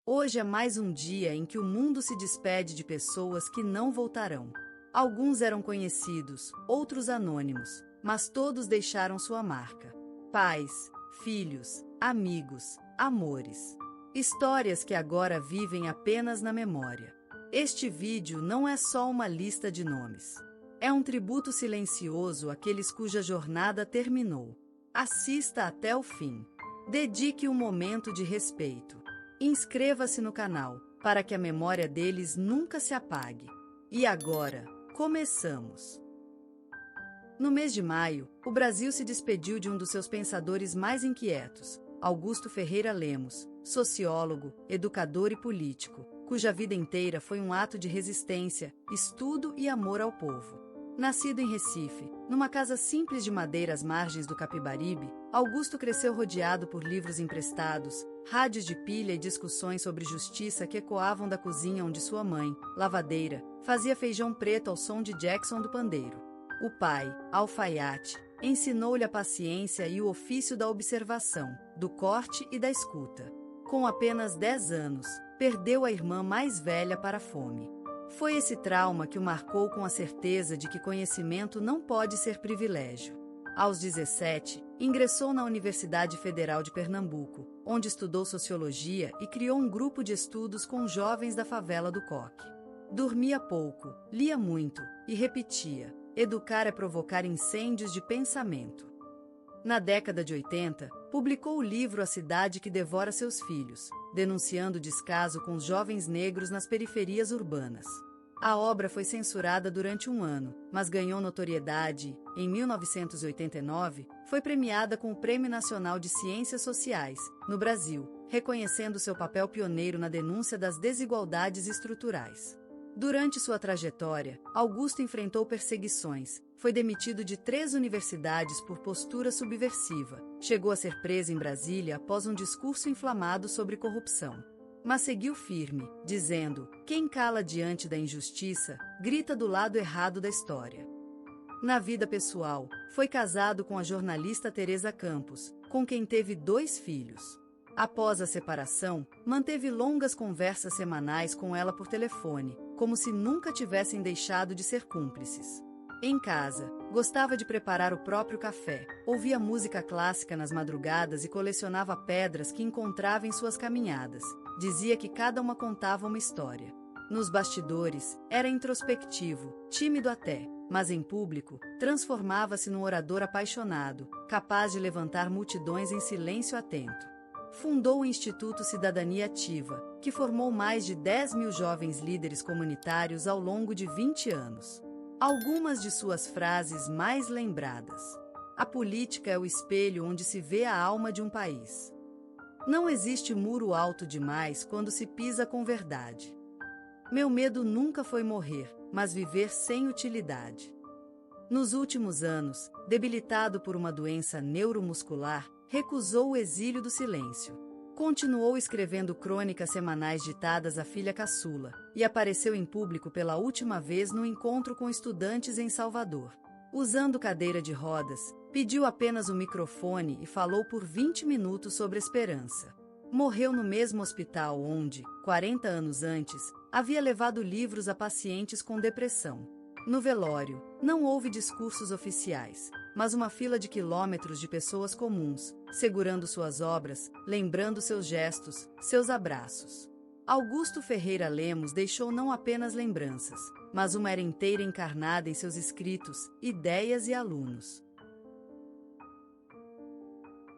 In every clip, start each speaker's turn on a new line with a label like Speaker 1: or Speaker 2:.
Speaker 1: Hoje é mais um dia em que o mundo se despede de pessoas que não voltarão. Alguns eram conhecidos, outros anônimos, mas todos deixaram sua marca. Pais, filhos, amigos, amores. Histórias que agora vivem apenas na memória. Este vídeo não é só uma lista de nomes. É um tributo silencioso àqueles cuja jornada terminou. Assista até o fim. Dedique um momento de respeito. Inscreva-se no canal, para que a memória deles nunca se apague. E agora, começamos! No mês de maio, o Brasil se despediu de um dos seus pensadores mais inquietos, Augusto Ferreira Lemos, sociólogo, educador e político, cuja vida inteira foi um ato de resistência, estudo e amor ao povo. Nascido em Recife, numa casa simples de madeira às margens do Capibaribe, Augusto cresceu rodeado por livros emprestados, rádios de pilha e discussões sobre justiça que ecoavam da cozinha onde sua mãe, lavadeira, fazia feijão preto ao som de Jackson do pandeiro. O pai, alfaiate, ensinou-lhe a paciência e o ofício da observação, do corte e da escuta. Com apenas 10 anos, perdeu a irmã mais velha para a fome. Foi esse trauma que o marcou com a certeza de que conhecimento não pode ser privilégio. Aos 17, ingressou na Universidade Federal de Pernambuco, onde estudou sociologia e criou um grupo de estudos com jovens da favela do Coque. Dormia pouco, lia muito e repetia: educar é provocar incêndios de pensamento. Na década de 80, publicou o livro A Cidade que Devora Seus Filhos, denunciando o descaso com os jovens negros nas periferias urbanas. A obra foi censurada durante um ano, mas ganhou notoriedade e, em 1989, foi premiada com o Prêmio Nacional de Ciências Sociais, no Brasil, reconhecendo seu papel pioneiro na denúncia das desigualdades estruturais. Durante sua trajetória, Augusto enfrentou perseguições, foi demitido de 3 universidades por postura subversiva, chegou a ser preso em Brasília após um discurso inflamado sobre corrupção. Mas seguiu firme, dizendo: quem cala diante da injustiça, grita do lado errado da história. Na vida pessoal, foi casado com a jornalista Teresa Campos, com quem teve 2 filhos. Após a separação, manteve longas conversas semanais com ela por telefone, como se nunca tivessem deixado de ser cúmplices. Em casa, gostava de preparar o próprio café, ouvia música clássica nas madrugadas e colecionava pedras que encontrava em suas caminhadas. Dizia que cada uma contava uma história. Nos bastidores, era introspectivo, tímido até, mas em público, transformava-se num orador apaixonado, capaz de levantar multidões em silêncio atento. Fundou o Instituto Cidadania Ativa, que formou mais de 10.000 jovens líderes comunitários ao longo de 20 anos. Algumas de suas frases mais lembradas: a política é o espelho onde se vê a alma de um país. Não existe muro alto demais quando se pisa com verdade. Meu medo nunca foi morrer, mas viver sem utilidade. Nos últimos anos, debilitado por uma doença neuromuscular, recusou o exílio do silêncio. Continuou escrevendo crônicas semanais ditadas à filha caçula, e apareceu em público pela última vez no encontro com estudantes em Salvador. Usando cadeira de rodas, pediu apenas um microfone e falou por 20 minutos sobre esperança. Morreu no mesmo hospital onde, 40 anos antes, havia levado livros a pacientes com depressão. No velório, não houve discursos oficiais, mas uma fila de quilômetros de pessoas comuns, segurando suas obras, lembrando seus gestos, seus abraços. Augusto Ferreira Lemos deixou não apenas lembranças, mas uma era inteira encarnada em seus escritos, ideias e alunos.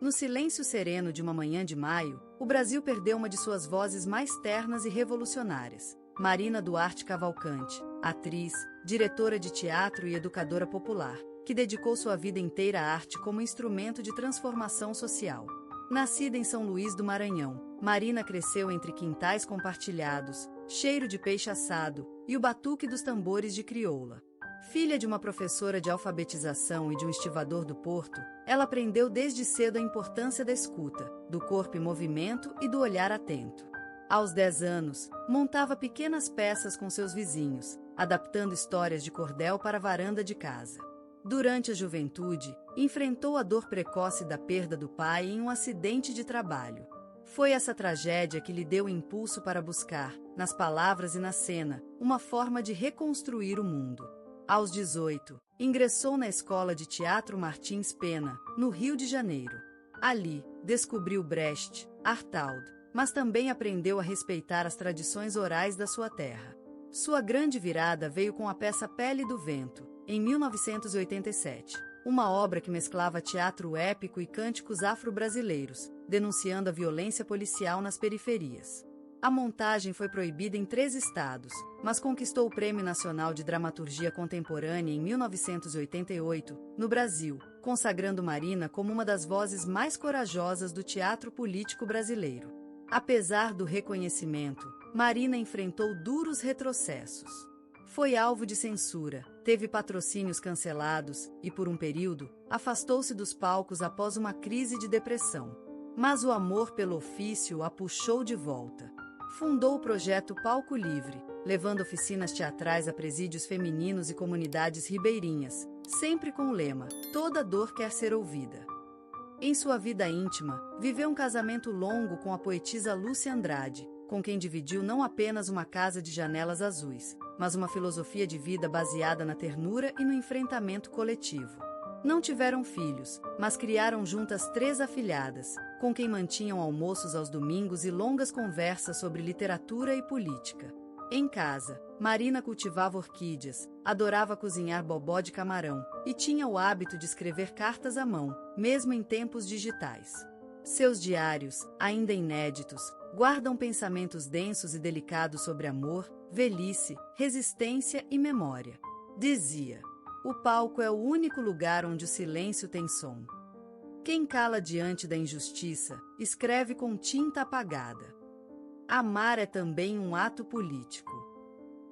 Speaker 1: No silêncio sereno de uma manhã de maio, o Brasil perdeu uma de suas vozes mais ternas e revolucionárias, Marina Duarte Cavalcante, atriz, diretora de teatro e educadora popular, que dedicou sua vida inteira à arte como instrumento de transformação social. Nascida em São Luís do Maranhão, Marina cresceu entre quintais compartilhados, cheiro de peixe assado e o batuque dos tambores de crioula. Filha de uma professora de alfabetização e de um estivador do Porto, ela aprendeu desde cedo a importância da escuta, do corpo em movimento e do olhar atento. Aos 10 anos, montava pequenas peças com seus vizinhos, adaptando histórias de cordel para a varanda de casa. Durante a juventude, enfrentou a dor precoce da perda do pai em um acidente de trabalho. Foi essa tragédia que lhe deu o impulso para buscar, nas palavras e na cena, uma forma de reconstruir o mundo. Aos 18, ingressou na Escola de Teatro Martins Pena, no Rio de Janeiro. Ali, descobriu Brecht, Artaud, mas também aprendeu a respeitar as tradições orais da sua terra. Sua grande virada veio com a peça Pele do Vento, em 1987, uma obra que mesclava teatro épico e cânticos afro-brasileiros, denunciando a violência policial nas periferias. A montagem foi proibida em 3 estados, mas conquistou o Prêmio Nacional de Dramaturgia Contemporânea em 1988, no Brasil, consagrando Marina como uma das vozes mais corajosas do teatro político brasileiro. Apesar do reconhecimento, Marina enfrentou duros retrocessos. Foi alvo de censura, teve patrocínios cancelados e, por um período, afastou-se dos palcos após uma crise de depressão. Mas o amor pelo ofício a puxou de volta. Fundou o projeto Palco Livre, levando oficinas teatrais a presídios femininos e comunidades ribeirinhas, sempre com o lema: toda dor quer ser ouvida. Em sua vida íntima, viveu um casamento longo com a poetisa Lúcia Andrade, com quem dividiu não apenas uma casa de janelas azuis, mas uma filosofia de vida baseada na ternura e no enfrentamento coletivo. Não tiveram filhos, mas criaram juntas 3 afilhadas, com quem mantinham almoços aos domingos e longas conversas sobre literatura e política. Em casa, Marina cultivava orquídeas, adorava cozinhar bobó de camarão e tinha o hábito de escrever cartas à mão, mesmo em tempos digitais. Seus diários, ainda inéditos, guardam pensamentos densos e delicados sobre amor, velhice, resistência e memória. Dizia: o palco é o único lugar onde o silêncio tem som. Quem cala diante da injustiça, escreve com tinta apagada. Amar é também um ato político.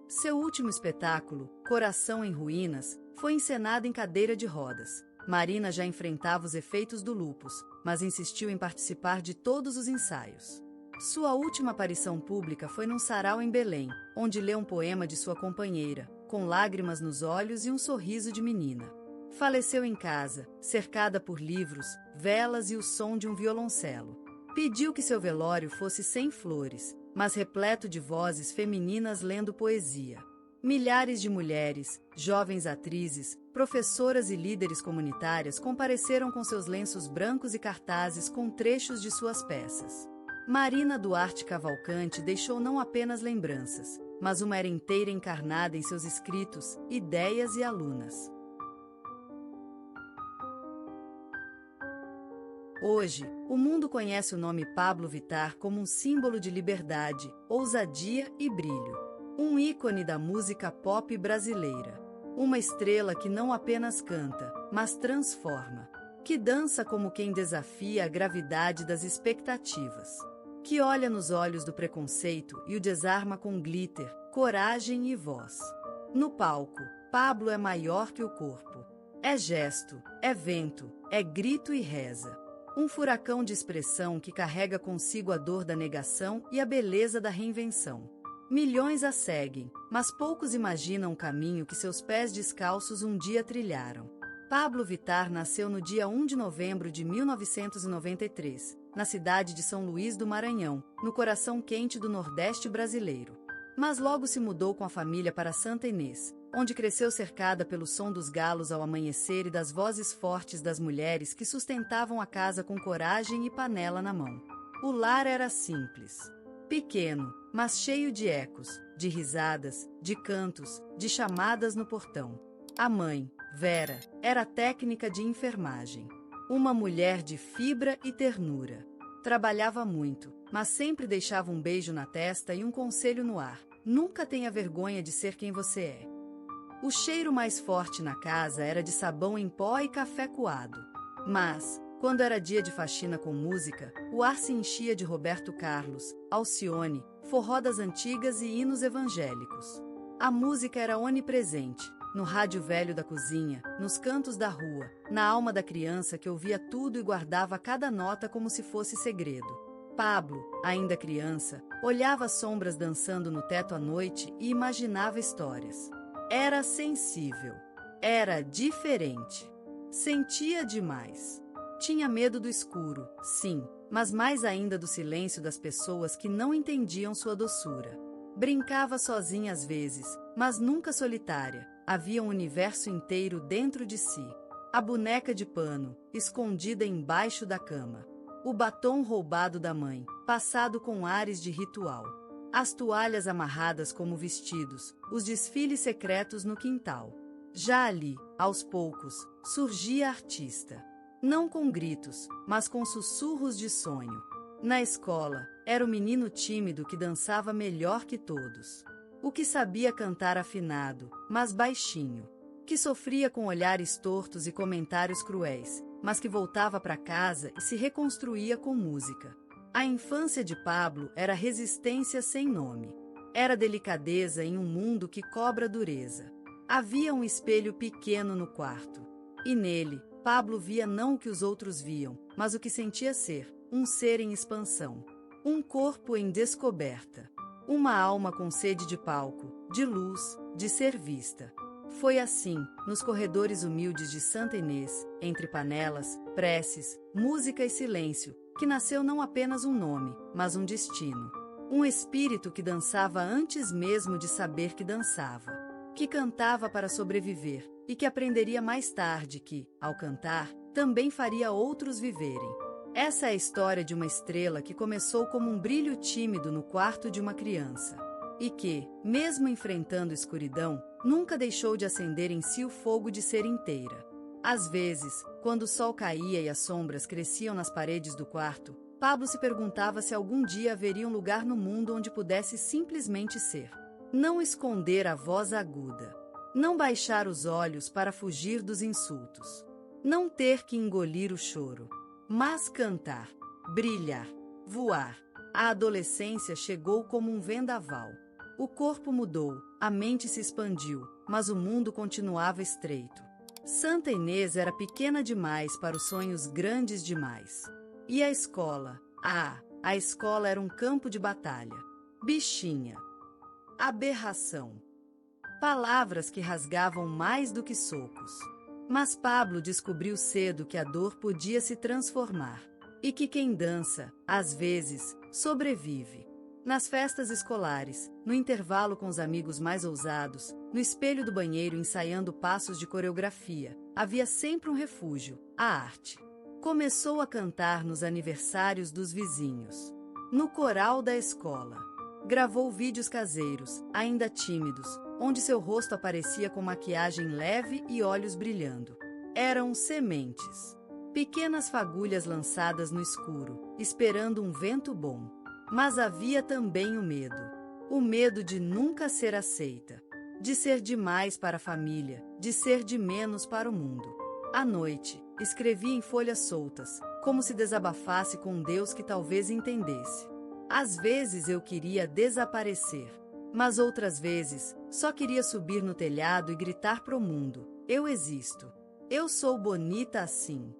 Speaker 1: Seu último espetáculo, Coração em Ruínas, foi encenado em cadeira de rodas. Marina já enfrentava os efeitos do lupus, mas insistiu em participar de todos os ensaios. Sua última aparição pública foi num sarau em Belém, onde leu um poema de sua companheira, com lágrimas nos olhos e um sorriso de menina. Faleceu em casa, cercada por livros, velas e o som de um violoncelo. Pediu que seu velório fosse sem flores, mas repleto de vozes femininas lendo poesia. Milhares de mulheres, jovens atrizes, professoras e líderes comunitárias compareceram com seus lenços brancos e cartazes com trechos de suas peças. Marina Duarte Cavalcante deixou não apenas lembranças, mas uma era inteira encarnada em seus escritos, ideias e alunas. Hoje, o mundo conhece o nome Pablo Vittar como um símbolo de liberdade, ousadia e brilho. Um ícone da música pop brasileira. Uma estrela que não apenas canta, mas transforma. Que dança como quem desafia a gravidade das expectativas. Que olha nos olhos do preconceito e o desarma com glitter, coragem e voz. No palco, Pablo é maior que o corpo. É gesto, é vento, é grito e reza. Um furacão de expressão que carrega consigo a dor da negação e a beleza da reinvenção. Milhões a seguem, mas poucos imaginam o caminho que seus pés descalços um dia trilharam. Pablo Vittar nasceu no dia 1 de novembro de 1993, na cidade de São Luís do Maranhão, no coração quente do Nordeste brasileiro. Mas logo se mudou com a família para Santa Inês, onde cresceu cercada pelo som dos galos ao amanhecer e das vozes fortes das mulheres que sustentavam a casa com coragem e panela na mão. O lar era simples. Pequeno, mas cheio de ecos, de risadas, de cantos, de chamadas no portão. A mãe, Vera, era técnica de enfermagem. Uma mulher de fibra e ternura. Trabalhava muito, mas sempre deixava um beijo na testa e um conselho no ar: nunca tenha vergonha de ser quem você é. O cheiro mais forte na casa era de sabão em pó e café coado. Mas, quando era dia de faxina com música, o ar se enchia de Roberto Carlos, Alcione, forró das antigas e hinos evangélicos. A música era onipresente, no rádio velho da cozinha, nos cantos da rua, na alma da criança que ouvia tudo e guardava cada nota como se fosse segredo. Pablo, ainda criança, olhava as sombras dançando no teto à noite e imaginava histórias. Era sensível. Era diferente. Sentia demais. Tinha medo do escuro, sim, mas mais ainda do silêncio das pessoas que não entendiam sua doçura. Brincava sozinha às vezes, mas nunca solitária. Havia um universo inteiro dentro de si. A boneca de pano, escondida embaixo da cama. O batom roubado da mãe, passado com ares de ritual. As toalhas amarradas como vestidos, os desfiles secretos no quintal. Já ali, aos poucos, surgia a artista. Não com gritos, mas com sussurros de sonho. Na escola, era o menino tímido que dançava melhor que todos. O que sabia cantar afinado, mas baixinho. Que sofria com olhares tortos e comentários cruéis, mas que voltava para casa e se reconstruía com música. A infância de Pablo era resistência sem nome. Era delicadeza em um mundo que cobra dureza. Havia um espelho pequeno no quarto. E nele, Pablo via não o que os outros viam, mas o que sentia ser, um ser em expansão. Um corpo em descoberta. Uma alma com sede de palco, de luz, de ser vista. Foi assim, nos corredores humildes de Santa Inês, entre panelas, preces, música e silêncio, que nasceu não apenas um nome, mas um destino. Um espírito que dançava antes mesmo de saber que dançava. Que cantava para sobreviver, e que aprenderia mais tarde que, ao cantar, também faria outros viverem. Essa é a história de uma estrela que começou como um brilho tímido no quarto de uma criança. E que, mesmo enfrentando escuridão, nunca deixou de acender em si o fogo de ser inteira. Às vezes, quando o sol caía e as sombras cresciam nas paredes do quarto, Pablo se perguntava se algum dia haveria um lugar no mundo onde pudesse simplesmente ser. Não esconder a voz aguda. Não baixar os olhos para fugir dos insultos. Não ter que engolir o choro. Mas cantar, brilhar, voar. A adolescência chegou como um vendaval. O corpo mudou, a mente se expandiu, mas o mundo continuava estreito. Santa Inês era pequena demais para os sonhos grandes demais. E a escola? A escola era um campo de batalha. Bichinha. Aberração. Palavras que rasgavam mais do que socos. Mas Pablo descobriu cedo que a dor podia se transformar. E que quem dança, às vezes, sobrevive. Nas festas escolares, no intervalo com os amigos mais ousados, no espelho do banheiro ensaiando passos de coreografia, havia sempre um refúgio, a arte. Começou a cantar nos aniversários dos vizinhos. No coral da escola. Gravou vídeos caseiros, ainda tímidos, onde seu rosto aparecia com maquiagem leve e olhos brilhando. Eram sementes. Pequenas fagulhas lançadas no escuro, esperando um vento bom. Mas havia também o medo. O medo de nunca ser aceita. De ser demais para a família, de ser de menos para o mundo. À noite, escrevia em folhas soltas, como se desabafasse com um Deus que talvez entendesse. Às vezes eu queria desaparecer, mas outras vezes só queria subir no telhado e gritar pro mundo: eu existo. Eu sou bonita assim.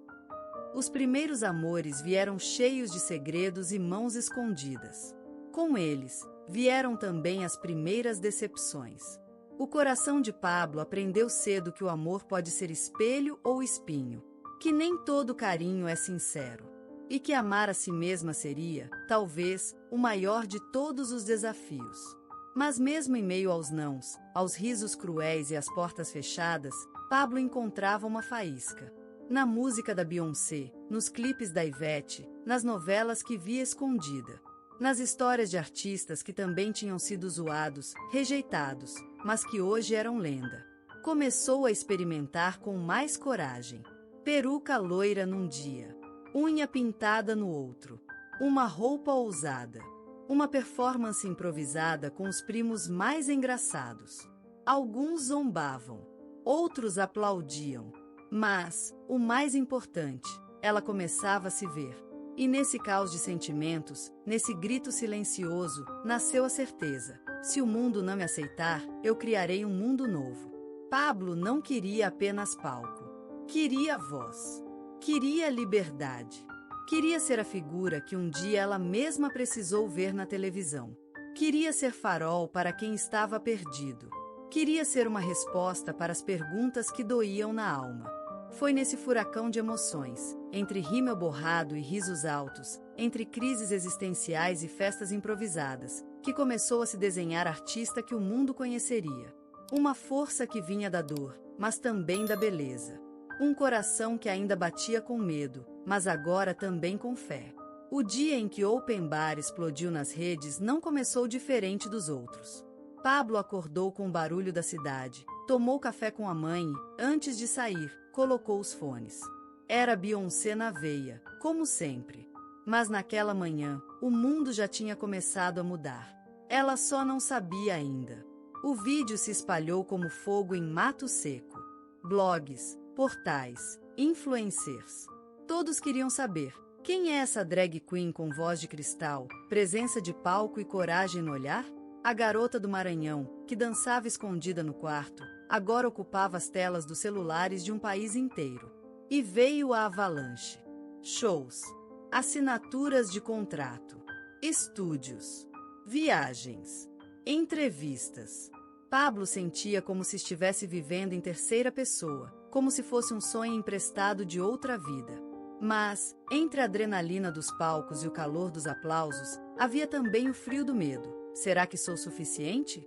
Speaker 1: Os primeiros amores vieram cheios de segredos e mãos escondidas. Com eles, vieram também as primeiras decepções. O coração de Pablo aprendeu cedo que o amor pode ser espelho ou espinho, que nem todo carinho é sincero, e que amar a si mesma seria, talvez, o maior de todos os desafios. Mas mesmo em meio aos nãos, aos risos cruéis e às portas fechadas, Pablo encontrava uma faísca. Na música da Beyoncé, nos clipes da Ivete, nas novelas que via escondida. Nas histórias de artistas que também tinham sido zoados, rejeitados, mas que hoje eram lenda. Começou a experimentar com mais coragem. Peruca loira num dia, unha pintada no outro, uma roupa ousada, uma performance improvisada com os primos mais engraçados. Alguns zombavam, outros aplaudiam. Mas, o mais importante, ela começava a se ver. E nesse caos de sentimentos, nesse grito silencioso, nasceu a certeza: se o mundo não me aceitar, eu criarei um mundo novo. Pablo não queria apenas palco. Queria voz. Queria liberdade. Queria ser a figura que um dia ela mesma precisou ver na televisão. Queria ser farol para quem estava perdido. Queria ser uma resposta para as perguntas que doíam na alma. Foi nesse furacão de emoções, entre rímel borrado e risos altos, entre crises existenciais e festas improvisadas, que começou a se desenhar artista que o mundo conheceria. Uma força que vinha da dor, mas também da beleza. Um coração que ainda batia com medo, mas agora também com fé. O dia em que Open Bar explodiu nas redes não começou diferente dos outros. Pablo acordou com o barulho da cidade, tomou café com a mãe e, antes de sair, colocou os fones. Era Beyoncé na veia, como sempre. Mas naquela manhã, o mundo já tinha começado a mudar. Ela só não sabia ainda. O vídeo se espalhou como fogo em mato seco. Blogs, portais, influencers. Todos queriam saber: quem é essa drag queen com voz de cristal, presença de palco e coragem no olhar? A garota do Maranhão, que dançava escondida no quarto, agora ocupava as telas dos celulares de um país inteiro. E veio a avalanche. Shows, assinaturas de contrato, estúdios, viagens, entrevistas. Pablo sentia como se estivesse vivendo em terceira pessoa, como se fosse um sonho emprestado de outra vida. Mas, entre a adrenalina dos palcos e o calor dos aplausos, havia também o frio do medo. Será que sou suficiente?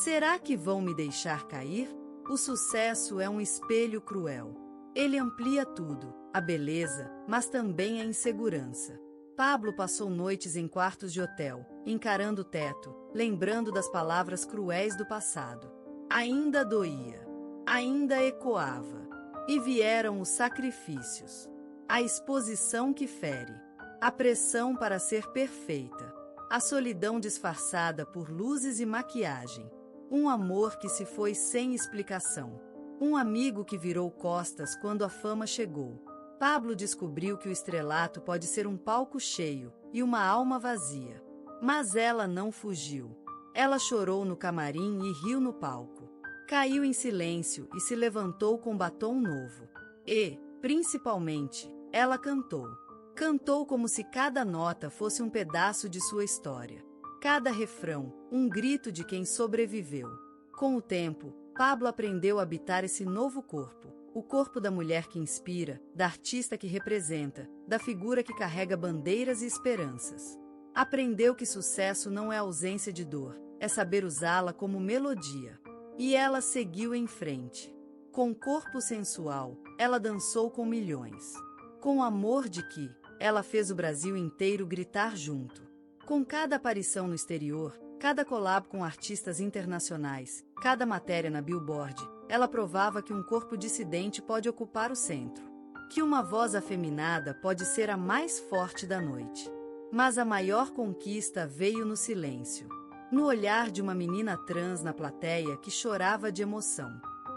Speaker 1: Será que vão me deixar cair? O sucesso é um espelho cruel. Ele amplia tudo, a beleza, mas também a insegurança. Pablo passou noites em quartos de hotel, encarando o teto, lembrando das palavras cruéis do passado. Ainda doía, ainda ecoava. E vieram os sacrifícios. A exposição que fere, a pressão para ser perfeita, a solidão disfarçada por luzes e maquiagem, um amor que se foi sem explicação, um amigo que virou costas quando a fama chegou. Pablo descobriu que o estrelato pode ser um palco cheio e uma alma vazia. Mas ela não fugiu. Ela chorou no camarim e riu no palco. Caiu em silêncio e se levantou com batom novo. E, principalmente, ela cantou. Cantou como se cada nota fosse um pedaço de sua história. Cada refrão, um grito de quem sobreviveu. Com o tempo, Pablo aprendeu a habitar esse novo corpo. O corpo da mulher que inspira, da artista que representa, da figura que carrega bandeiras e esperanças. Aprendeu que sucesso não é ausência de dor, é saber usá-la como melodia. E ela seguiu em frente. Com corpo sensual, ela dançou com milhões. Com amor de que, ela fez o Brasil inteiro gritar junto. Com cada aparição no exterior, cada collab com artistas internacionais, cada matéria na Billboard, ela provava que um corpo dissidente pode ocupar o centro. Que uma voz afeminada pode ser a mais forte da noite. Mas a maior conquista veio no silêncio. No olhar de uma menina trans na plateia que chorava de emoção.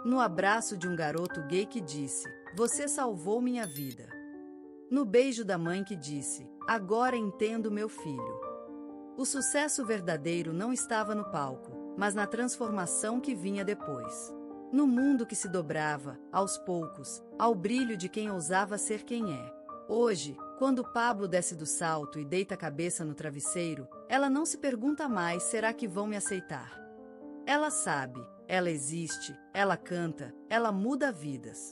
Speaker 1: No abraço de um garoto gay que disse: "Você salvou minha vida." No beijo da mãe que disse: "Agora entendo meu filho." O sucesso verdadeiro não estava no palco, mas na transformação que vinha depois. No mundo que se dobrava, aos poucos, ao brilho de quem ousava ser quem é. Hoje, quando Pablo desce do salto e deita a cabeça no travesseiro, ela não se pergunta mais: será que vão me aceitar? Ela sabe, ela existe, ela canta, ela muda vidas.